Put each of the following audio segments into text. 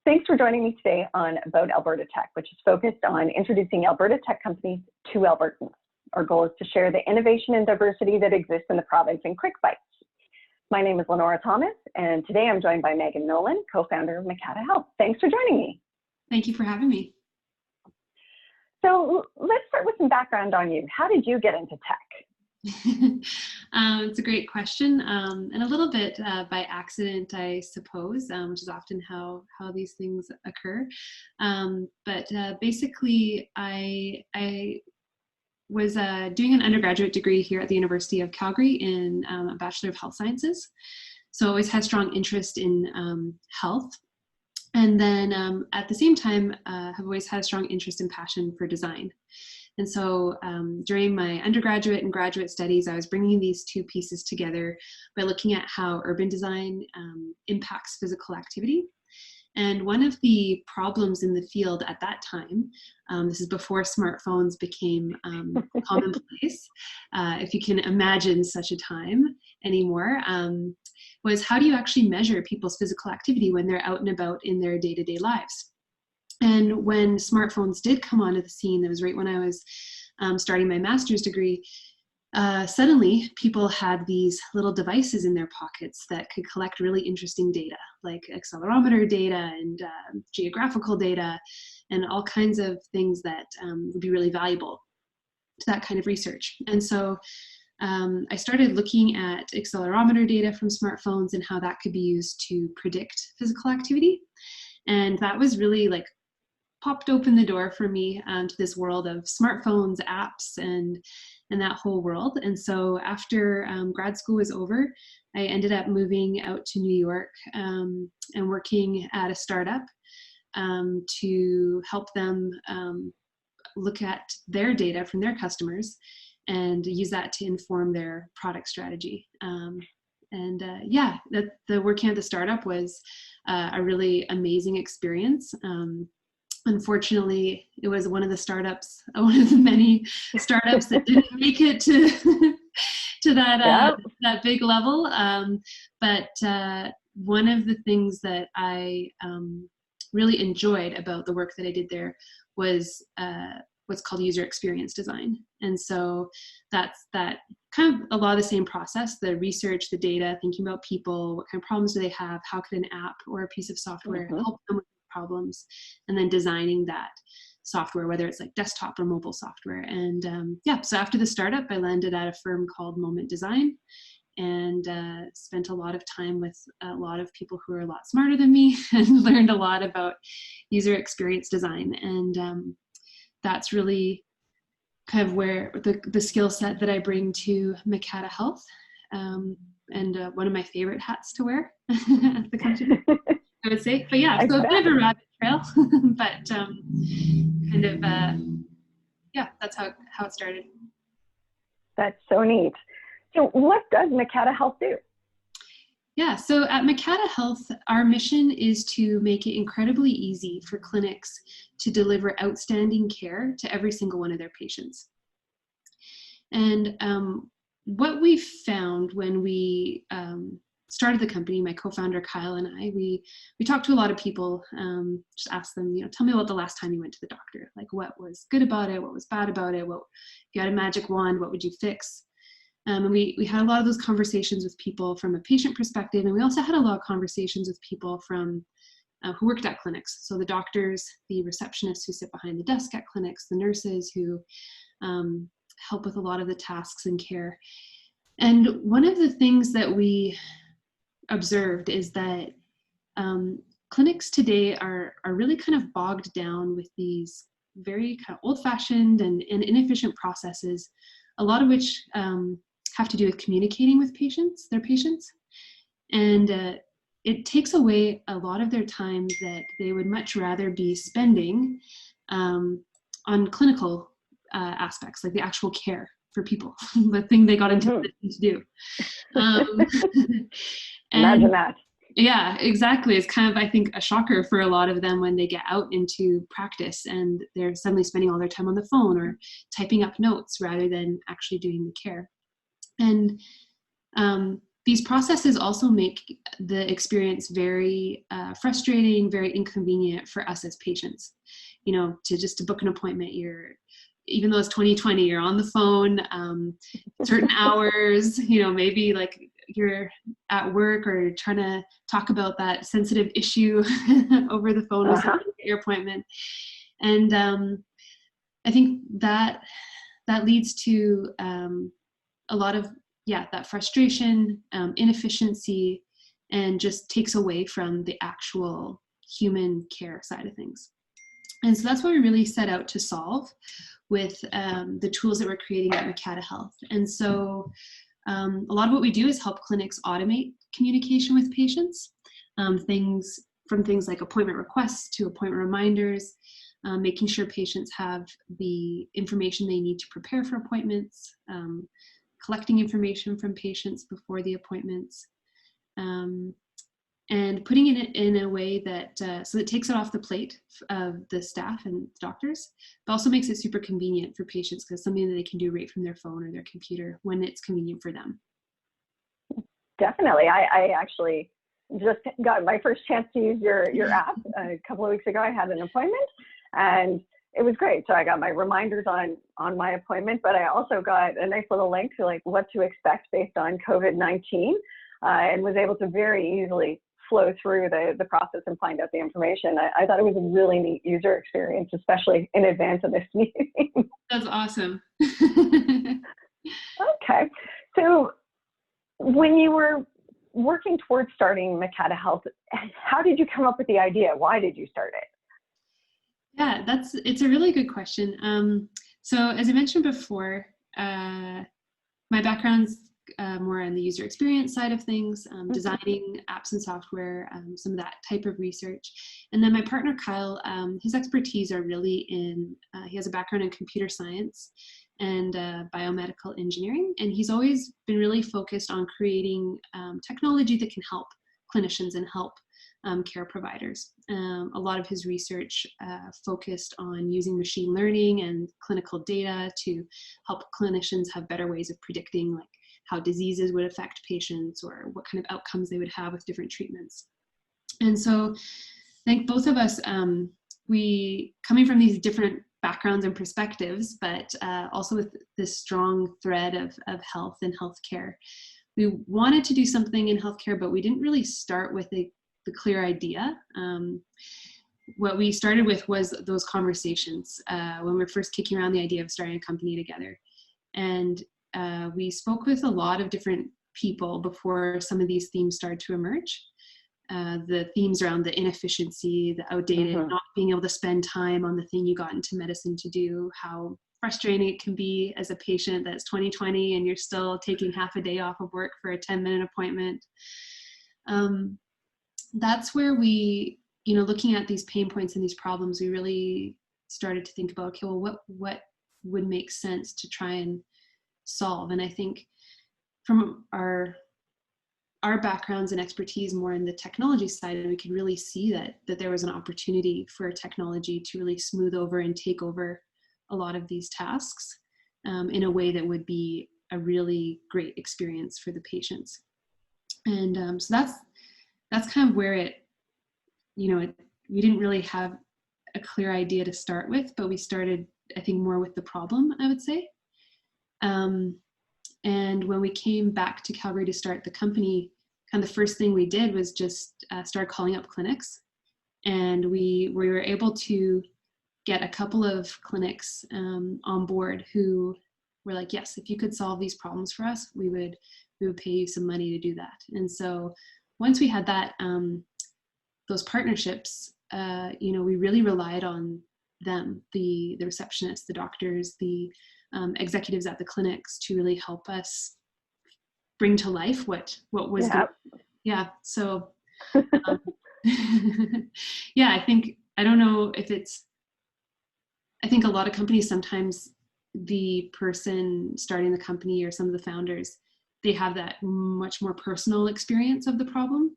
Thanks for joining me today on About Alberta Tech, which is focused on introducing Alberta tech companies to Albertans. Our goal is to share the innovation and diversity that exists in the province in quick bites. My name is Lenora Thomas, and today I'm joined by Meaghan Nolan, co-founder of Mikata Health. Thanks for joining me. Thank you for having me. So let's start with some background on you. How did you get into tech? It's a great question, and a little bit by accident, I suppose, which is often how these things occur. But basically, I was doing an undergraduate degree here at the University of Calgary in a Bachelor of Health Sciences. So I always had strong interest in health. And then at the same time, have always had a strong interest and passion for design. And so during my undergraduate and graduate studies, I was bringing these two pieces together by looking at how urban design impacts physical activity. And one of the problems in the field at that time, this is before smartphones became commonplace, if you can imagine such a time anymore, was how do you actually measure people's physical activity when they're out and about in their day-to-day lives? And when smartphones did come onto the scene, that was right when I was starting my master's degree, suddenly people had these little devices in their pockets that could collect really interesting data, like accelerometer data and geographical data and all kinds of things that would be really valuable to that kind of research. And so I started looking at accelerometer data from smartphones and how that could be used to predict physical activity. And that was really like popped open the door for me to this world of smartphones, apps, and that whole world. And so after grad school was over, I ended up moving out to New York and working at a startup to help them look at their data from their customers and use that to inform their product strategy. The working at the startup was a really amazing experience. Unfortunately, it was one of the many startups that didn't make it to that big level. But one of the things that I really enjoyed about the work that I did there was what's called user experience design. And so that's that kind of a lot of the same process, the research, the data, thinking about people, what kind of problems do they have, how could an app or a piece of software help them with problems, and then designing that software, whether it's like desktop or mobile software. And so after the startup, I landed at a firm called Moment Design and spent a lot of time with a lot of people who are a lot smarter than me and learned a lot about user experience design. And that's really kind of where the skill set that I bring to Mikata Health, and one of my favorite hats to wear at the company, I would say. But yeah, so a bit of a rabbit trail, but that's how it started. That's so neat. So what does Mikata Health do? Yeah, so at Mikata Health, our mission is to make it incredibly easy for clinics to deliver outstanding care to every single one of their patients. And what we found when we started the company, my co-founder Kyle and I, we talked to a lot of people, just asked them, tell me about the last time you went to the doctor. Like, what was good about it? What was bad about it? If you had a magic wand, what would you fix? And we had a lot of those conversations with people from a patient perspective, and we also had a lot of conversations with people from who worked at clinics. So the doctors, the receptionists who sit behind the desk at clinics, the nurses who help with a lot of the tasks and care. And one of the things that we observed is that clinics today are really kind of bogged down with these very kind of old-fashioned and inefficient processes, a lot of which have to do with communicating with their patients. And it takes away a lot of their time that they would much rather be spending on clinical aspects, like the actual care for people, the thing they got into to do. Imagine that. Yeah, exactly. It's kind of, I think, a shocker for a lot of them when they get out into practice and they're suddenly spending all their time on the phone or typing up notes rather than actually doing the care. And these processes also make the experience very frustrating, very inconvenient for us as patients. You know, to book an appointment, even though it's 2020, you're on the phone, certain hours, you know, maybe like you're at work or you're trying to talk about that sensitive issue over the phone with somebody at your appointment. And I think that leads to a lot of, that frustration, inefficiency, and just takes away from the actual human care side of things. And so that's what we really set out to solve with the tools that we're creating at Mikata Health. And so a lot of what we do is help clinics automate communication with patients, things like appointment requests to appointment reminders, making sure patients have the information they need to prepare for appointments, collecting information from patients before the appointments, and putting it in a way that so it takes it off the plate of the staff and doctors, but also makes it super convenient for patients because it's something that they can do right from their phone or their computer when it's convenient for them. Definitely. I actually just got my first chance to use your app a couple of weeks ago. I had an appointment and it was great. So I got my reminders on my appointment, but I also got a nice little link to like what to expect based on COVID-19, and was able to very easily flow through the process and find out the information. I thought it was a really neat user experience, especially in advance of this meeting. That's awesome. Okay. So when you were working towards starting Mikata Health, how did you come up with the idea? Why did you start it? Yeah, it's a really good question. So as I mentioned before, my background's more on the user experience side of things, designing apps and software, some of that type of research. And then my partner, Kyle, his expertise are really he has a background in computer science and biomedical engineering. And he's always been really focused on creating technology that can help clinicians and help care providers. A lot of his research focused on using machine learning and clinical data to help clinicians have better ways of predicting like how diseases would affect patients or what kind of outcomes they would have with different treatments. And so I think both of us, we coming from these different backgrounds and perspectives, but also with this strong thread of health and healthcare, we wanted to do something in healthcare, but we didn't really start with the clear idea. What we started with was those conversations when we were first kicking around the idea of starting a company together. And we spoke with a lot of different people before some of these themes started to emerge. The themes around the inefficiency, the outdated, not being able to spend time on the thing you got into medicine to do, how frustrating it can be as a patient that's 2020 and you're still taking half a day off of work for a 10-minute appointment. That's where we, looking at these pain points and these problems, we really started to think about, okay, well, what would make sense to try and solve? And I think from our backgrounds and expertise more in the technology side, we could really see that there was an opportunity for technology to really smooth over and take over a lot of these tasks in a way that would be a really great experience for the patients. And so that's kind of where we didn't really have a clear idea to start with, but we started, I think, more with the problem, I would say. And when we came back to Calgary to start the company, kind of the first thing we did was just start calling up clinics. And we were able to get a couple of clinics on board who were like, yes, if you could solve these problems for us, we would pay you some money to do that. And so once we had that, those partnerships, we really relied on them, the receptionists, the doctors, the executives at the clinics to really help us bring to life what was so I think a lot of companies, sometimes the person starting the company or some of the founders, they have that much more personal experience of the problem.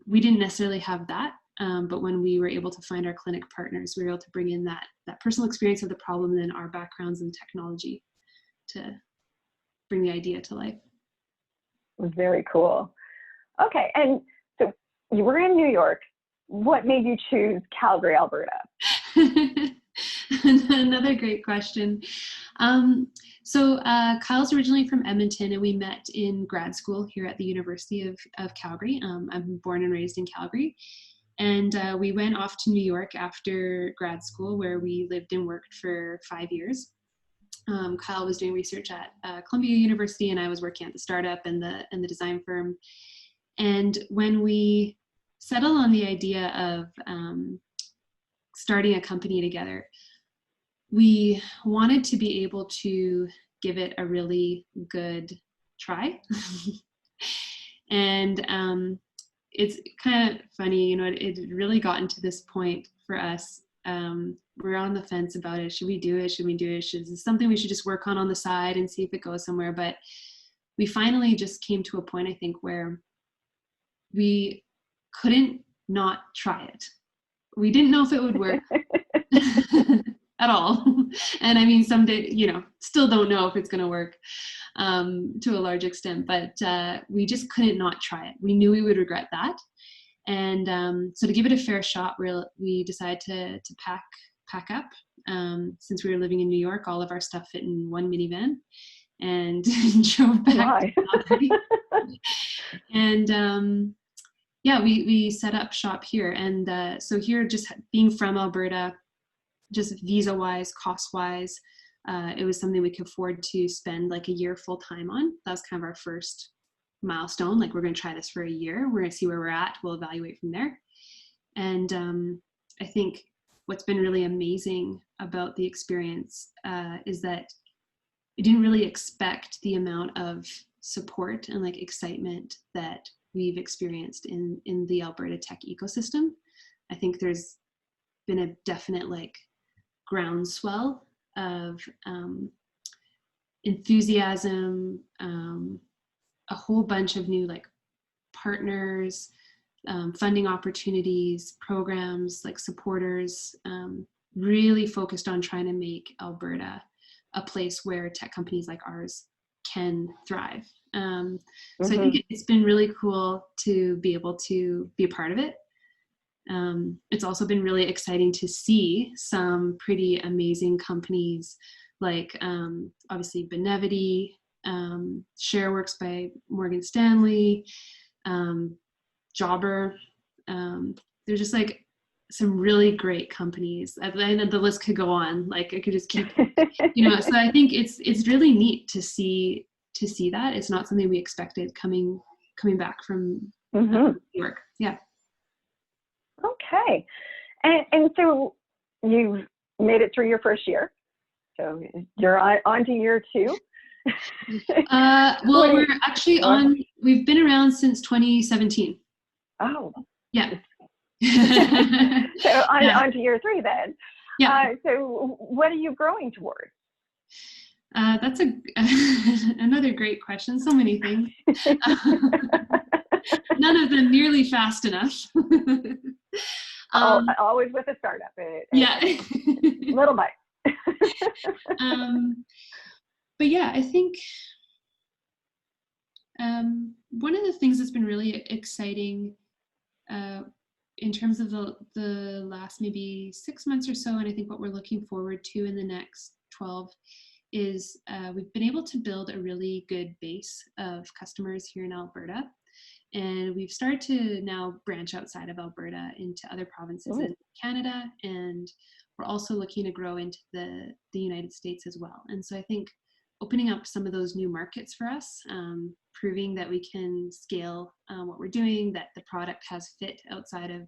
We didn't necessarily have that, but when we were able to find our clinic partners, we were able to bring in that personal experience of the problem and then our backgrounds in technology to bring the idea to life. Very cool. Okay, and so you were in New York. What made you choose Calgary, Alberta? Another great question. Kyle's originally from Edmonton, and we met in grad school here at the University of Calgary. I'm born and raised in Calgary. And we went off to New York after grad school, where we lived and worked for 5 years. Kyle was doing research at Columbia University, and I was working at the startup and the design firm. And when we settled on the idea of starting a company together, we wanted to be able to give it a really good try. And it's kind of funny, it really gotten to this point for us. We're on the fence about it. Should we do it? Should we do it? Is this something we should just work on the side and see if it goes somewhere? But we finally just came to a point, I think, where we couldn't not try it. We didn't know if it would work at all. And I mean, someday, still don't know if it's going to work to a large extent, but we just couldn't not try it. We knew we would regret that. And so to give it a fair shot, we decided to pack up. Since we were living in New York, all of our stuff fit in one minivan and drove back. And we set up shop here. And so here, just being from Alberta, just visa-wise, cost-wise, it was something we could afford to spend like a year full-time on. That was kind of our first milestone. Like, we're going to try this for a year. We're going to see where we're at. We'll evaluate from there. And I think what's been really amazing about the experience is that we didn't really expect the amount of support and like excitement that we've experienced in the Alberta tech ecosystem. I think there's been a definite like groundswell of enthusiasm, a whole bunch of new like partners, funding opportunities, programs, like supporters, really focused on trying to make Alberta a place where tech companies like ours can thrive. So I think it's been really cool to be able to be a part of it. It's also been really exciting to see some pretty amazing companies like obviously Benevity, ShareWorks by Morgan Stanley, Jobber. There's just like some really great companies. I know the list could go on. Like, I could just keep, So I think it's really neat to see that. It's not something we expected coming back from New York. Yeah. Okay. And so you've made it through your first year. So you're on to year two. Well, we're actually we've been around since 2017. Oh. Yeah. So on to year three then. Yeah. So what are you growing towards? That's another great question. So many things. None of them nearly fast enough. Always with a startup. Yeah. Little bite. But yeah, I think one of the things that's been really exciting in terms of the last maybe 6 months or so, and I think what we're looking forward to in the next 12 is we've been able to build a really good base of customers here in Alberta. And we've started to now branch outside of Alberta into other provinces in Canada, and we're also looking to grow into the United States as well. And so I think opening up some of those new markets for us, proving that we can scale what we're doing, that the product has fit outside of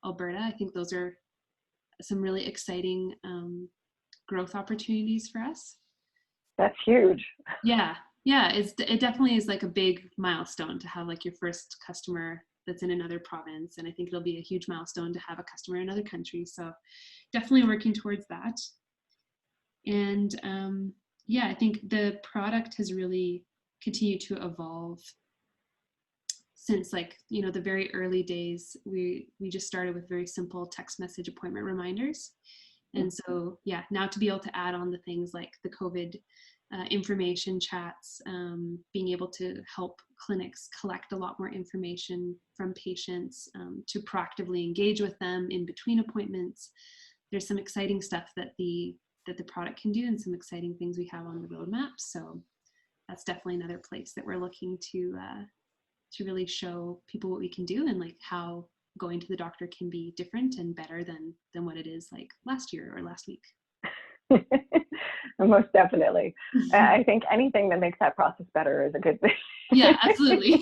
Alberta, I think those are some really exciting growth opportunities for us. That's huge. Yeah. It definitely is like a big milestone to have like your first customer that's in another province. And I think it'll be a huge milestone to have a customer in another country. So definitely working towards that. And I think the product has really continued to evolve since the very early days. We just started with very simple text message appointment reminders. And so, now to be able to add on the things like the COVID information chats, being able to help clinics collect a lot more information from patients, to proactively engage with them in between appointments. There's some exciting stuff that the product can do, and some exciting things we have on the roadmap. So that's definitely another place that we're looking to really show people what we can do, and like how going to the doctor can be different and better than what it is like last year or last week. Most definitely. I think anything that makes that process better is a good thing. Yeah, absolutely.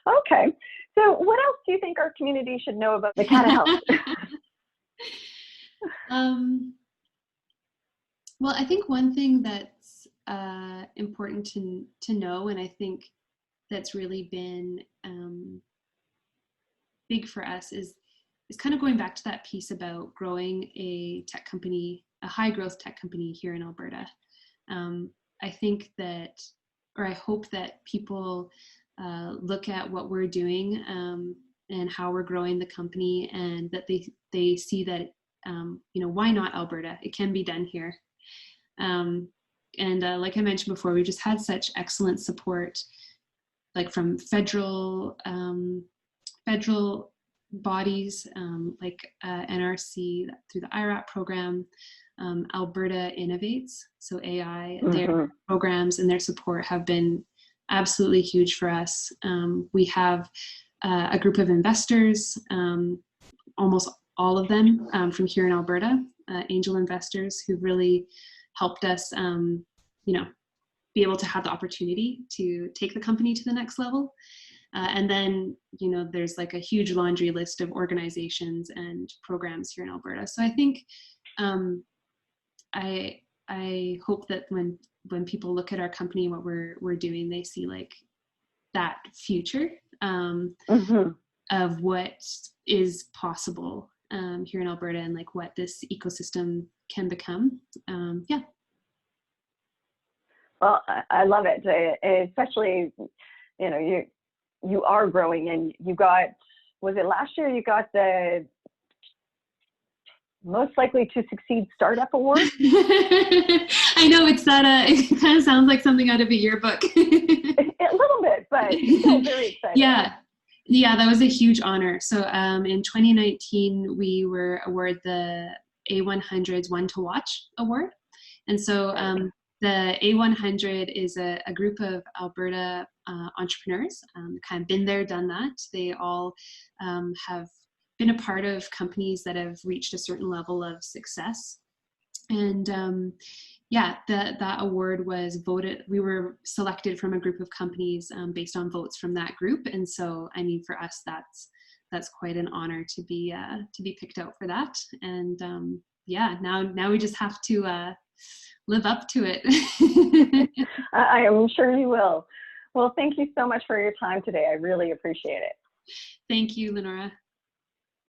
Okay. So what else do you think our community should know about Mikata Health? Well, I think one thing that's important to know, and I think that's really been big for us, is kind of going back to that piece about growing a tech company, a high growth tech company here in Alberta. I think that, or I hope that people look at what we're doing and how we're growing the company, and that they see that, why not Alberta? It can be done here. And like I mentioned before, we've just had such excellent support, like from federal bodies, like NRC through the IRAP program, Alberta Innovates, so AI, their programs and their support have been absolutely huge for us. We have a group of investors, almost all of them from here in Alberta, angel investors who really helped us, be able to have the opportunity to take the company to the next level. And then, there's like a huge laundry list of organizations and programs here in Alberta. So I think I hope that when people look at our company and what we're doing, they see like that future of what is possible here in Alberta, and like what this ecosystem can become. Yeah. Well, I love it, especially, you are growing, and you got, was it last year you got the most likely to succeed startup award? I know, it's that, it kind of sounds like something out of a yearbook. A little bit, but still very exciting. Yeah, that was a huge honor. So in 2019, we were awarded the A100's One to Watch award. And so the A100 is a group of Alberta entrepreneurs, kind of been there, done that. They all have been a part of companies that have reached a certain level of success. And that award was voted. We were selected from a group of companies based on votes from that group. And so, I mean, for us, that's quite an honor to be picked out for that. And now we just have to live up to it. I am sure you will. Well, thank you so much for your time today. I really appreciate it. Thank you, Lenora.